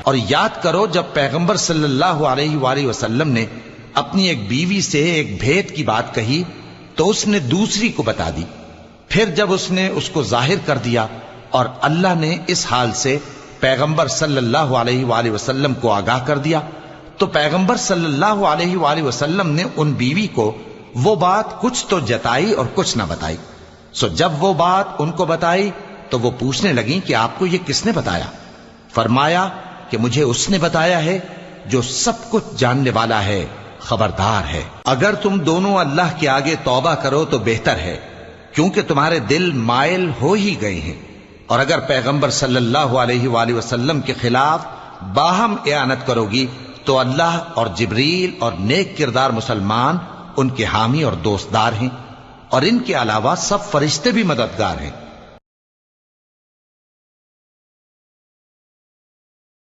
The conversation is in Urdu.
اور یاد کرو جب پیغمبر صلی اللہ علیہ وآلہ وسلم نے اپنی ایک بیوی سے ایک بھید کی بات کہی تو اس نے دوسری کو بتا دی، پھر جب اس نے اس کو ظاہر کر دیا اور اللہ نے اس حال سے پیغمبر صلی اللہ علیہ وآلہ وسلم کو آگاہ کر دیا تو پیغمبر صلی اللہ علیہ وآلہ وسلم نے ان بیوی کو وہ بات کچھ تو جتائی اور کچھ نہ بتائی۔ سو جب وہ بات ان کو بتائی تو وہ پوچھنے لگیں کہ آپ کو یہ کس نے بتایا؟ فرمایا کہ مجھے اس نے بتایا ہے جو سب کچھ جاننے والا ہے، خبردار ہے۔ اگر تم دونوں اللہ کے آگے توبہ کرو تو بہتر ہے، کیونکہ تمہارے دل مائل ہو ہی گئے ہیں، اور اگر پیغمبر صلی اللہ علیہ وآلہ وسلم کے خلاف باہم اعانت کرو گی تو اللہ اور جبریل اور نیک کردار مسلمان ان کے حامی اور دوستدار ہیں، اور ان کے علاوہ سب فرشتے بھی مددگار ہیں۔